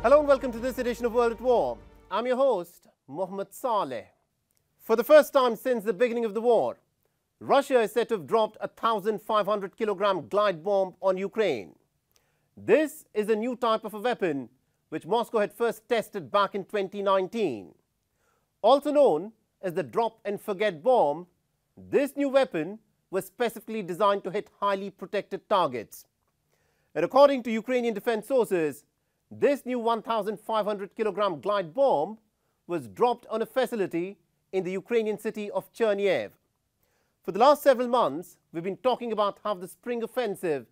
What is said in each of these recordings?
Hello and welcome to this edition of World at War. I'm your host, Mohammed Saleh. For the first time since the beginning of the war, Russia is said to have dropped a 1,500 kilogram glide bomb on Ukraine. This is a new type of a weapon which Moscow had first tested back in 2019. Also known as the drop and forget bomb, this new weapon was specifically designed to hit highly protected targets. And according to Ukrainian defense sources, this new 1,500 kilogram glide bomb was dropped on a facility in the Ukrainian city of Chernihiv. For the last several months, we've been talking about how the spring offensive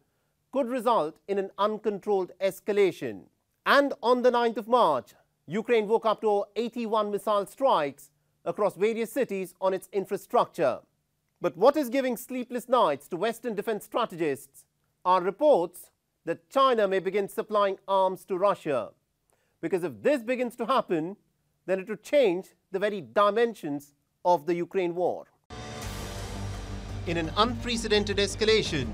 could result in an uncontrolled escalation. And on the 9th of March, Ukraine woke up to 81 missile strikes across various cities on its infrastructure. But what is giving sleepless nights to Western defense strategists are reports that China may begin supplying arms to Russia. Because if this begins to happen, then it would change the very dimensions of the Ukraine war. In an unprecedented escalation,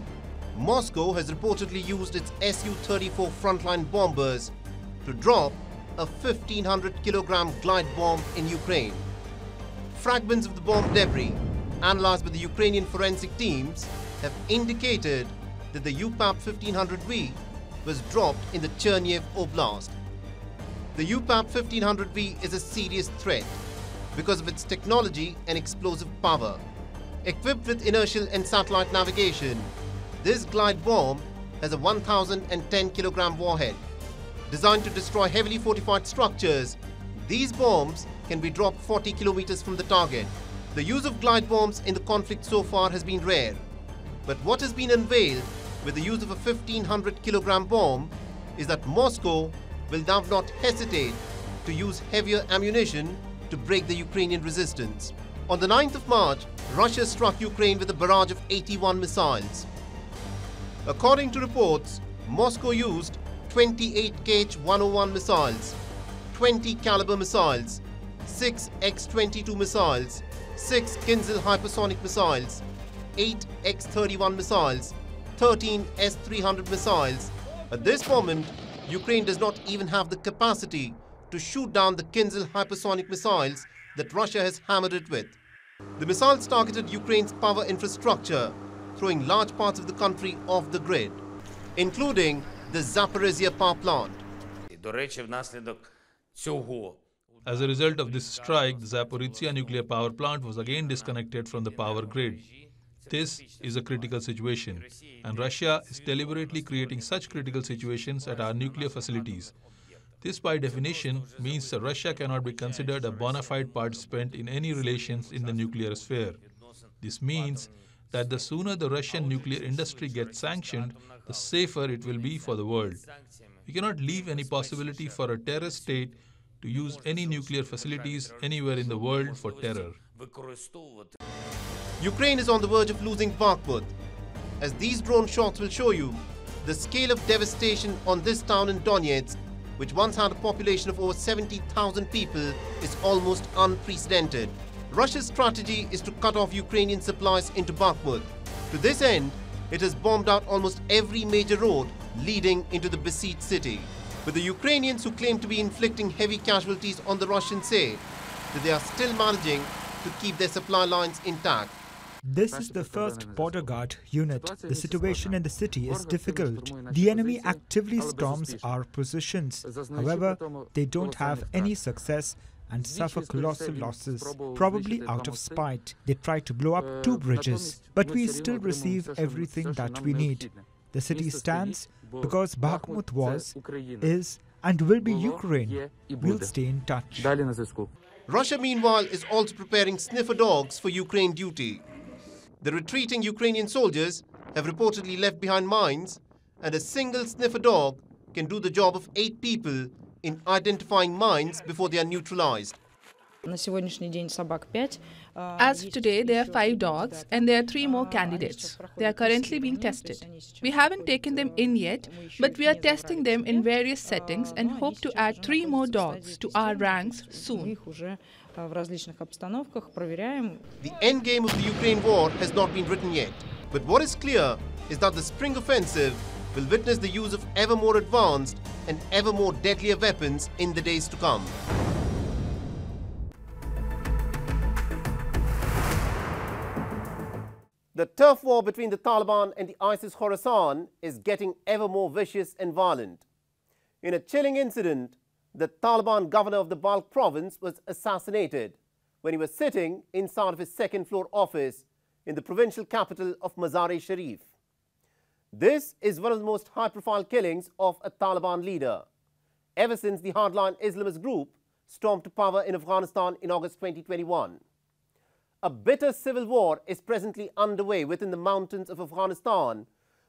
Moscow has reportedly used its Su-34 frontline bombers to drop a 1,500 kilogram glide bomb in Ukraine. Fragments of the bomb debris, analyzed by the Ukrainian forensic teams, have indicated that the UPAP 1500V was dropped in the Chernihiv Oblast. The UPAP 1500V is a serious threat because of its technology and explosive power. Equipped with inertial and satellite navigation, this glide bomb has a 1,010 kilogram warhead. Designed to destroy heavily fortified structures, these bombs can be dropped 40 kilometers from the target. The use of glide bombs in the conflict so far has been rare. But what has been unveiled with the use of a 1,500 kilogram bomb is that Moscow will now not hesitate to use heavier ammunition to break the Ukrainian resistance. On the 9th of March, Russia struck Ukraine with a barrage of 81 missiles. According to reports, Moscow used 28 Kh-101 missiles, 20 caliber missiles, 6 X-22 missiles, 6 Kinzhal hypersonic missiles, 8 X-31 missiles, 13 S-300 missiles. At this moment, Ukraine does not even have the capacity to shoot down the Kinzhal hypersonic missiles that Russia has hammered it with. The missiles targeted Ukraine's power infrastructure, throwing large parts of the country off the grid, including the Zaporizhzhia power plant. As a result of this strike, the Zaporizhzhia nuclear power plant was again disconnected from the power grid. This is a critical situation, and Russia is deliberately creating such critical situations at our nuclear facilities. This, by definition, means that Russia cannot be considered a bona fide participant in any relations in the nuclear sphere. This means that the sooner the Russian nuclear industry gets sanctioned, the safer it will be for the world. We cannot leave any possibility for a terror state to use any nuclear facilities anywhere in the world for terror. Ukraine is on the verge of losing Bakhmut. As these drone shots will show you, the scale of devastation on this town in Donetsk, which once had a population of over 70,000 people, is almost unprecedented. Russia's strategy is to cut off Ukrainian supplies into Bakhmut. To this end, it has bombed out almost every major road leading into the besieged city. But the Ukrainians who claim to be inflicting heavy casualties on the Russians say that they are still managing to keep their supply lines intact. This is the 1st Border Guard unit. The situation in the city is difficult. The enemy actively storms our positions. However, they don't have any success and suffer colossal losses, probably out of spite. They try to blow up 2 bridges, but we still receive everything that we need. The city stands because Bakhmut was, is, and will be Ukraine. We'll stay in touch. Russia, meanwhile, is also preparing sniffer dogs for Ukraine duty. The retreating Ukrainian soldiers have reportedly left behind mines, and a single sniffer dog can do the job of 8 people in identifying mines before they are neutralized. As of today, there are 5 dogs and there are 3 more candidates. They are currently being tested. We haven't taken them in yet, but we are testing them in various settings and hope to add 3 more dogs to our ranks soon. The end game of the Ukraine war has not been written yet, but what is clear is that the spring offensive will witness the use of ever more advanced and ever more deadlier weapons in the days to come. The turf war between the Taliban and the ISIS Khorasan is getting ever more vicious and violent. In a chilling incident, the Taliban governor of the Balkh province was assassinated when he was sitting inside of his second-floor office in the provincial capital of Mazar-e-Sharif. This is one of the most high-profile killings of a Taliban leader ever since the hardline Islamist group stormed to power in Afghanistan in August 2021. A bitter civil war is presently underway within the mountains of Afghanistan,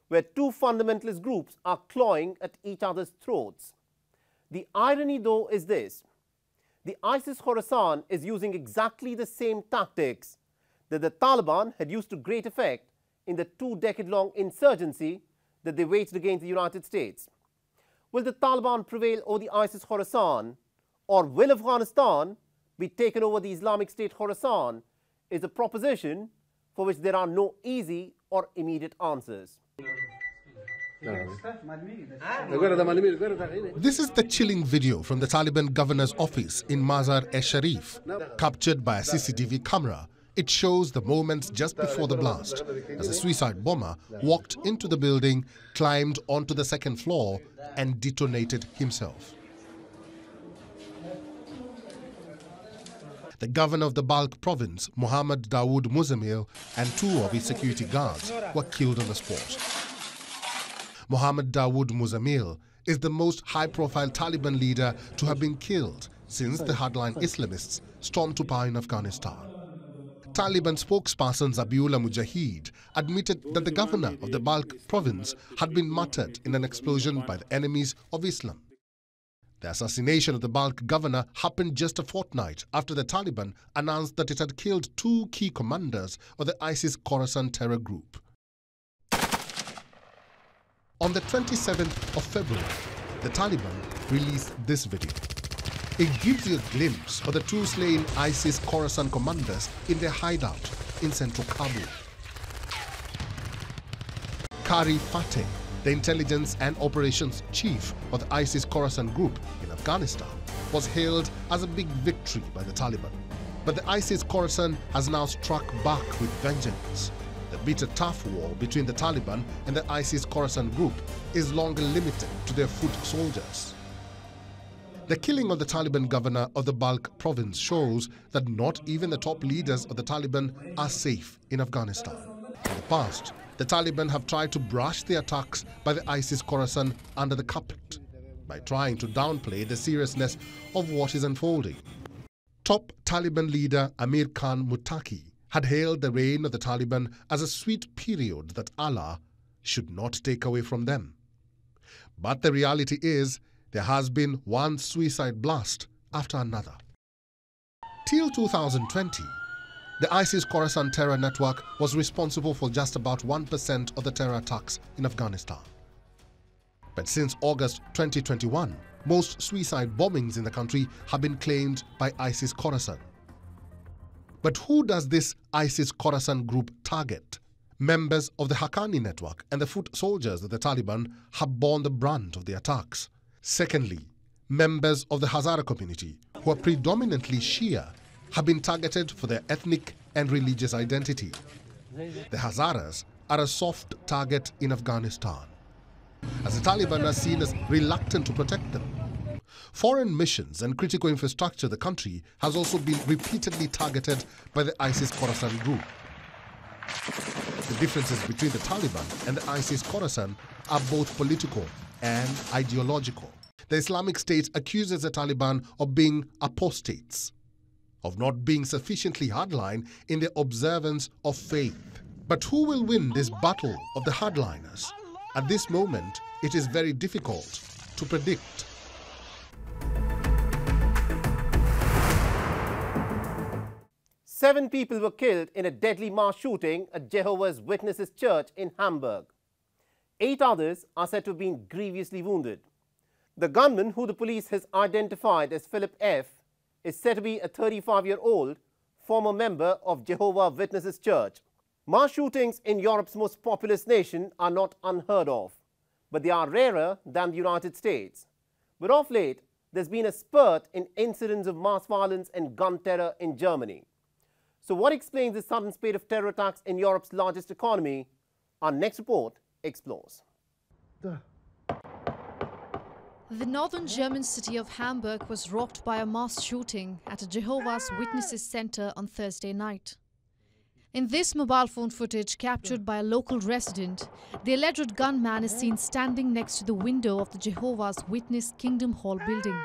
where two fundamentalist groups are clawing at each other's throats. The irony, though, is this: the ISIS Khorasan is using exactly the same tactics that the Taliban had used to great effect in the two-decade-long insurgency that they waged against the United States. Will the Taliban prevail over the ISIS Khorasan, or will Afghanistan be taken over the Islamic State Khorasan, is a proposition for which there are no easy or immediate answers. This is the chilling video from the Taliban governor's office in Mazar-e-Sharif, captured by a CCTV camera. It shows the moments just before the blast, as a suicide bomber walked into the building, climbed onto the second floor and detonated himself. The governor of the Balkh province, Mohammed Saleh, and two of his security guards were killed on the spot. Mohammed Saleh is the most high-profile Taliban leader to have been killed since the hardline Islamists stormed to power in Afghanistan. Taliban spokesperson Zabiullah Mujahid admitted that the governor of the Balkh province had been martyred in an explosion by the enemies of Islam. The assassination of the Balkh governor happened just a fortnight after the Taliban announced that it had killed two key commanders of the ISIS Khorasan terror group. On the 27th of February, the Taliban released this video. It gives you a glimpse of the two slain ISIS Khorasan commanders in their hideout in central Kabul. Qari Fateh, the intelligence and operations chief of the ISIS Khorasan group in Afghanistan, was hailed as a big victory by the Taliban. But the ISIS Khorasan has now struck back with vengeance. The bitter tough war between the Taliban and the ISIS Khorasan group is longer limited to their foot soldiers. The killing of the Taliban governor of the Balkh province shows that not even the top leaders of the Taliban are safe in Afghanistan. In the past, the Taliban have tried to brush the attacks by the ISIS Khorasan under the carpet by trying to downplay the seriousness of what is unfolding. Top Taliban leader Amir Khan Muttaqi had hailed the reign of the Taliban as a sweet period that Allah should not take away from them. But the reality is, there has been one suicide blast after another. Till 2020, the ISIS Khorasan terror network was responsible for just about 1% of the terror attacks in Afghanistan. But since August 2021, most suicide bombings in the country have been claimed by ISIS Khorasan. But who does this ISIS Khorasan group target? Members of the Haqqani network and the foot soldiers of the Taliban have borne the brunt of the attacks. Secondly, members of the Hazara community, who are predominantly Shia, have been targeted for their ethnic and religious identity. The Hazaras are a soft target in Afghanistan, as the Taliban are seen as reluctant to protect them. Foreign missions and critical infrastructure of the country has also been repeatedly targeted by the ISIS Khorasan group. The differences between the Taliban and the ISIS Khorasan are both political and ideological. The Islamic State accuses the Taliban of being apostates, of not being sufficiently hardline in their observance of faith. But who will win this battle of the hardliners? At this moment, it is very difficult to predict. Seven people were killed in a deadly mass shooting at Jehovah's Witnesses Church in Hamburg. 8 others are said to have been grievously wounded. The gunman, who the police has identified as Philip F., is said to be a 35-year-old former member of Jehovah's Witnesses Church. Mass shootings in Europe's most populous nation are not unheard of, but they are rarer than the United States. But of late, there's been a spurt in incidents of mass violence and gun terror in Germany. So what explains this sudden spate of terror attacks in Europe's largest economy? Our next report explores. The northern German city of Hamburg was rocked by a mass shooting at a Jehovah's Witnesses center on Thursday night. In this mobile phone footage captured by a local resident, the alleged gunman is seen standing next to the window of the Jehovah's Witness Kingdom Hall building.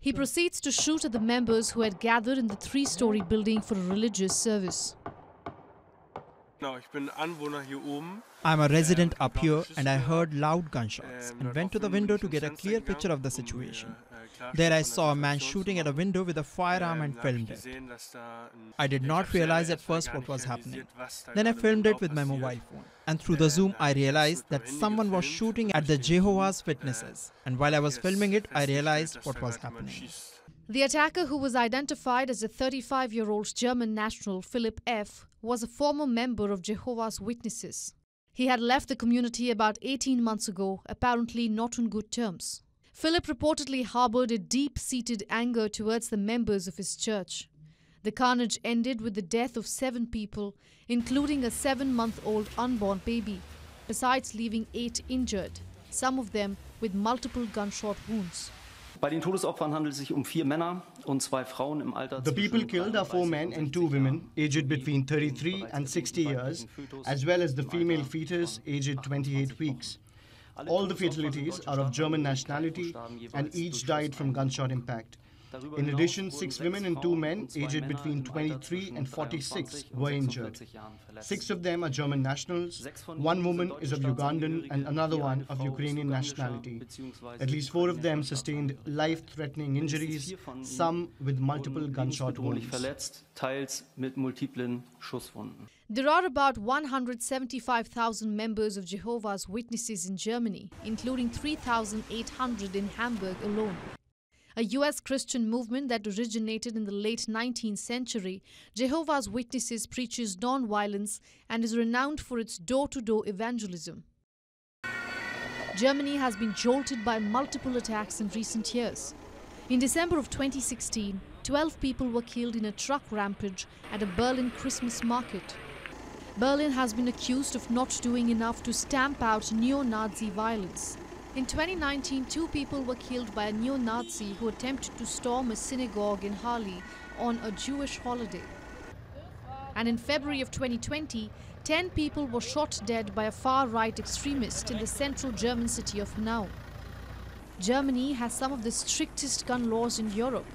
He proceeds to shoot at the members who had gathered in the three-story building for a religious service. I'm a resident up here and I heard loud gunshots and went to the window to get a clear picture of the situation. There I saw a man shooting at a window with a firearm and filmed it. I did not realize at first what was happening. Then I filmed it with my mobile phone. And through the zoom I realized that someone was shooting at the Jehovah's Witnesses. And while I was filming it, I realized what was happening. The attacker, who was identified as a 35-year-old German national, Philipp F., was a former member of Jehovah's Witnesses. He had left the community about 18 months ago, apparently not on good terms. Philipp reportedly harbored a deep-seated anger towards the members of his church. The carnage ended with the death of 7 people, including a 7-month-old unborn baby, besides leaving 8 injured, some of them with multiple gunshot wounds. Bei den Todesopfern handelt es sich 4 Männer und 2 Frauen im Alter. The people killed are 4 men and 2 women, aged between 33 and 60 years, as well as the female fetus, aged 28 weeks. All the fatalities are of German nationality and each died from gunshot impact. In addition, 6 women and 2 men, aged between 23 and 46, were injured. 6 of them are German nationals, 1 woman is of Ugandan and another one of Ukrainian nationality. At least 4 of them sustained life-threatening injuries, some with multiple gunshot wounds. There are about 175,000 members of Jehovah's Witnesses in Germany, including 3,800 in Hamburg alone. A US Christian movement that originated in the late 19th century, Jehovah's Witnesses preaches non-violence and is renowned for its door-to-door evangelism. Germany has been jolted by multiple attacks in recent years. In December of 2016, 12 people were killed in a truck rampage at a Berlin Christmas market. Berlin has been accused of not doing enough to stamp out neo-Nazi violence. In 2019, 2 people were killed by a neo-Nazi who attempted to storm a synagogue in Halle on a Jewish holiday. And in February of 2020, 10 people were shot dead by a far-right extremist in the central German city of Hanau. Germany has some of the strictest gun laws in Europe.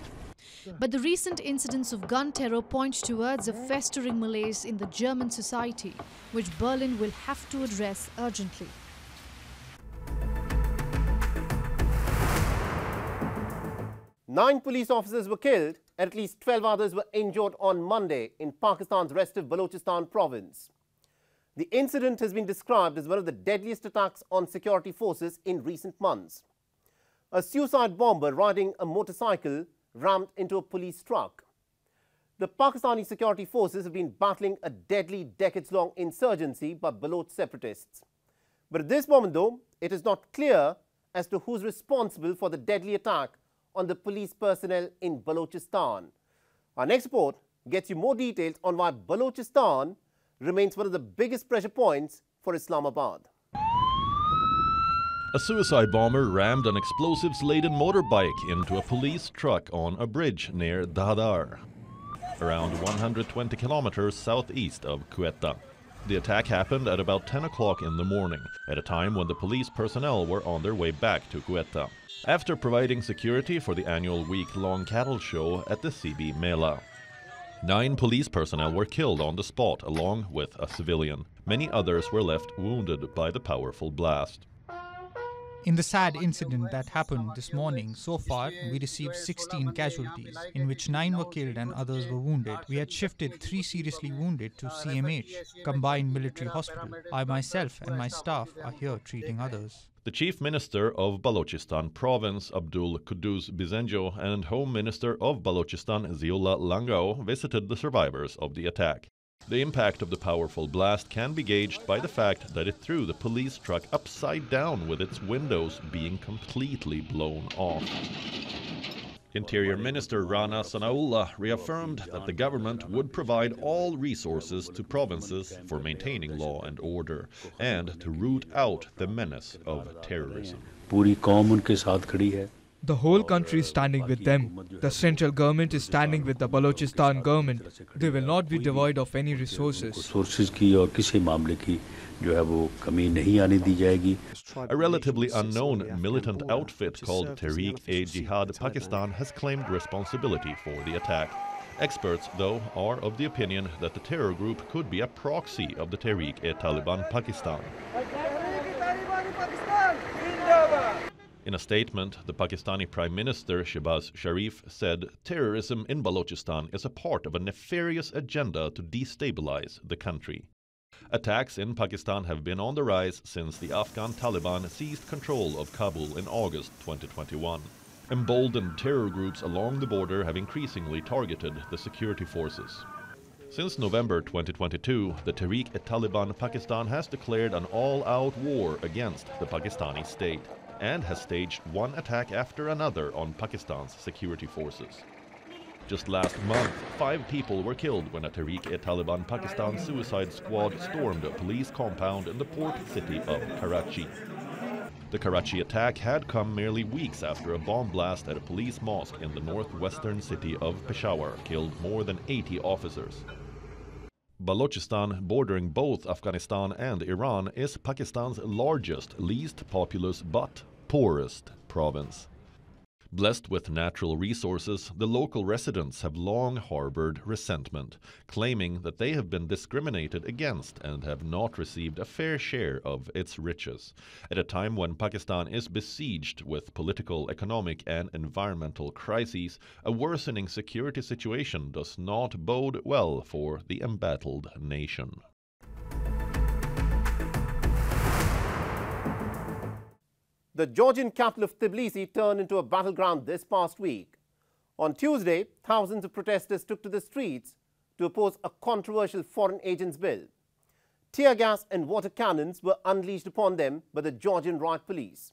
But the recent incidents of gun terror point towards a festering malaise in the German society, which Berlin will have to address urgently. 9 police officers were killed and at least 12 others were injured on Monday in Pakistan's restive Balochistan province. The incident has been described as one of the deadliest attacks on security forces in recent months. A suicide bomber riding a motorcycle rammed into a police truck. The Pakistani security forces have been battling a deadly decades-long insurgency by Baloch separatists. But at this moment, though, it is not clear as to who's responsible for the deadly attack on the police personnel in Balochistan. Our next report gets you more details on why Balochistan remains one of the biggest pressure points for Islamabad. A suicide bomber rammed an explosives-laden motorbike into a police truck on a bridge near Dadar, around 120 kilometers southeast of Quetta. The attack happened at about 10 o'clock in the morning, at a time when the police personnel were on their way back to Quetta, after providing security for the annual week-long cattle show at the CB Mela. 9 police personnel were killed on the spot, along with a civilian. Many others were left wounded by the powerful blast. In the sad incident that happened this morning, so far we received 16 casualties, in which 9 were killed and others were wounded. We had shifted 3 seriously wounded to CMH, Combined Military Hospital. I myself and my staff are here treating others. The Chief Minister of Balochistan Province, Abdul Quddus Bizenjo, and Home Minister of Balochistan, Ziaullah Langao, visited the survivors of the attack. The impact of the powerful blast can be gauged by the fact that it threw the police truck upside down with its windows being completely blown off. Interior Minister Rana Sanaullah reaffirmed that the government would provide all resources to provinces for maintaining law and order and to root out the menace of terrorism. The whole country is standing with them. The central government is standing with the Balochistan government. They will not be devoid of any resources. A relatively unknown militant outfit called Tehreek-e-Jihad Pakistan has claimed responsibility for the attack. Experts, though, are of the opinion that the terror group could be a proxy of the Tehreek-e-Taliban Pakistan. In a statement, the Pakistani Prime Minister Mazar-e-Sharif said terrorism in Balochistan is a part of a nefarious agenda to destabilize the country. Attacks in Pakistan have been on the rise since the Afghan Taliban seized control of Kabul in August 2021. Emboldened terror groups along the border have increasingly targeted the security forces. Since November 2022, the Tehreek-e-Taliban Pakistan has declared an all-out war against the Pakistani state and has staged one attack after another on Pakistan's security forces. Just last month, 5 people were killed when a Tehreek-e-Taliban Pakistan suicide squad stormed a police compound in the port city of Karachi. The Karachi attack had come merely weeks after a bomb blast at a police mosque in the northwestern city of Peshawar killed more than 80 officers. Balochistan, bordering both Afghanistan and Iran, is Pakistan's largest, least populous but poorest province. Blessed with natural resources, the local residents have long harbored resentment, claiming that they have been discriminated against and have not received a fair share of its riches. At a time when Pakistan is besieged with political, economic and environmental crises, a worsening security situation does not bode well for the embattled nation. The Georgian capital of Tbilisi turned into a battleground this past week. On Tuesday, thousands of protesters took to the streets to oppose a controversial foreign agents bill. Tear gas and water cannons were unleashed upon them by the Georgian riot police.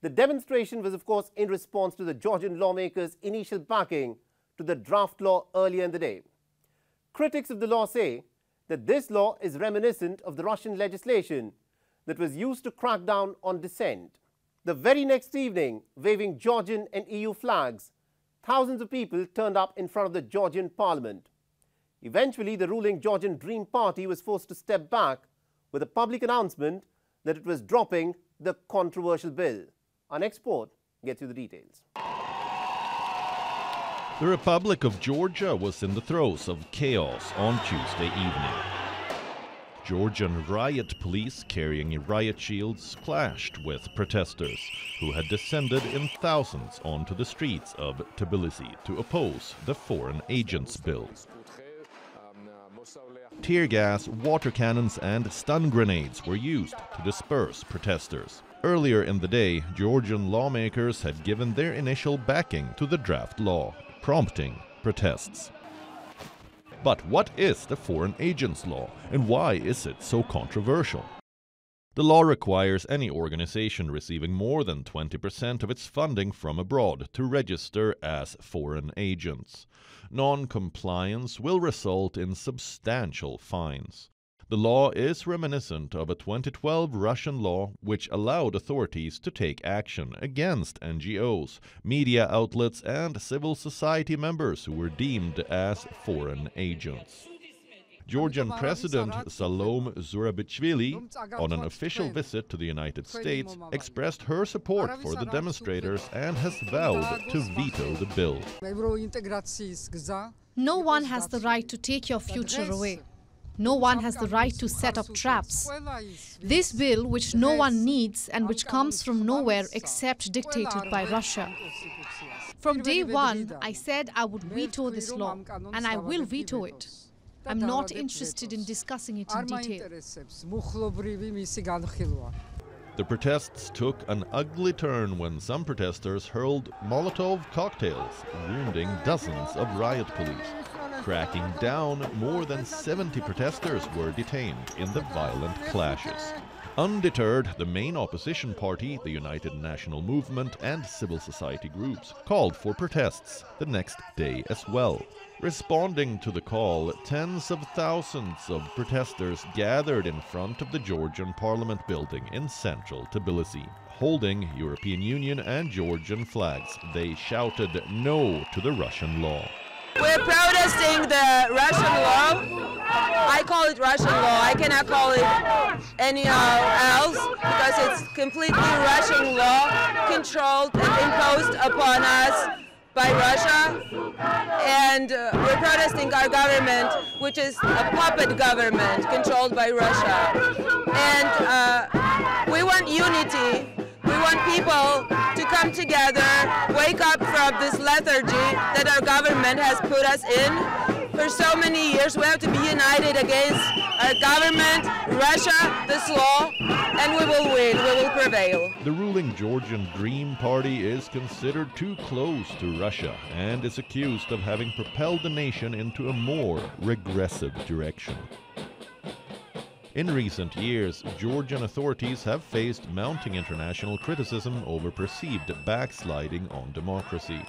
The demonstration was, of course, in response to the Georgian lawmakers' initial backing to the draft law earlier in the day. Critics of the law say that this law is reminiscent of the Russian legislation that was used to crack down on dissent. The very next evening, waving Georgian and EU flags, thousands of people turned up in front of the Georgian parliament. Eventually, the ruling Georgian Dream Party was forced to step back with a public announcement that it was dropping the controversial bill. Our next report gets you the details. The Republic of Georgia was in the throes of chaos on Tuesday evening. Georgian riot police carrying riot shields clashed with protesters who had descended in thousands onto the streets of Tbilisi to oppose the Foreign Agents Bill. Tear gas, water cannons and stun grenades were used to disperse protesters. Earlier in the day, Georgian lawmakers had given their initial backing to the draft law, prompting protests. But what is the Foreign Agents Law, and why is it so controversial? The law requires any organization receiving more than 20% of its funding from abroad to register as foreign agents. Non-compliance will result in substantial fines. The law is reminiscent of a 2012 Russian law which allowed authorities to take action against NGOs, media outlets and civil society members who were deemed as foreign agents. Georgian President Salome Zurabishvili, on an official visit to the United States, expressed her support for the demonstrators and has vowed to veto the bill. No one has the right to take your future away. No one has the right to set up traps. This bill, which no one needs and which comes from nowhere except dictated by Russia. From day one, I said I would veto this law, and I will veto it. I'm not interested in discussing it in detail. The protests took an ugly turn when some protesters hurled Molotov cocktails, wounding dozens of riot police. Cracking down, more than 70 protesters were detained in the violent clashes. Undeterred, the main opposition party, the United National Movement, and civil society groups called for protests the next day as well. Responding to the call, tens of thousands of protesters gathered in front of the Georgian parliament building in central Tbilisi. Holding European Union and Georgian flags, they shouted no to the Russian law. We're protesting the Russian law. I call it Russian law. I cannot call it anyhow else because it's completely Russian law controlled and imposed upon us by Russia. And we're protesting our government, which is a puppet government controlled by Russia. And we want unity. We want people to come together, wake up from this lethargy that our government has put us in. For so many years, we have to be united against our government, Russia, this law, and we will win, we will prevail. The ruling Georgian Dream Party is considered too close to Russia and is accused of having propelled the nation into a more regressive direction. In recent years, Georgian authorities have faced mounting international criticism over perceived backsliding on democracy.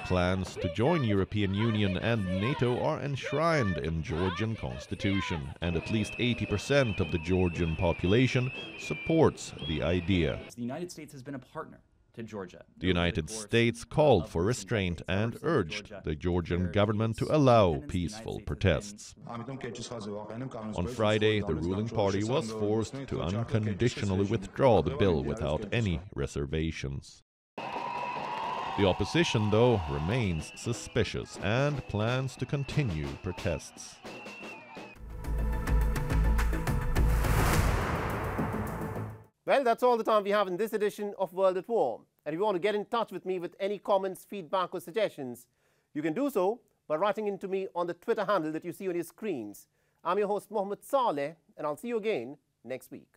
Plans to join European Union and NATO are enshrined in Georgian constitution, and at least 80% of the Georgian population supports the idea. The United States has been a partner to Georgia. The United States called for restraint and urged the Georgian government to allow peaceful protests. On Friday, the ruling party was forced to unconditionally withdraw the bill without any reservations. The opposition, though, remains suspicious and plans to continue protests. Well, that's all the time we have in this edition of World at War. And if you want to get in touch with me with any comments, feedback or suggestions, you can do so by writing into me on the Twitter handle that you see on your screens. I'm your host, Mohammed Saleh, and I'll see you again next week.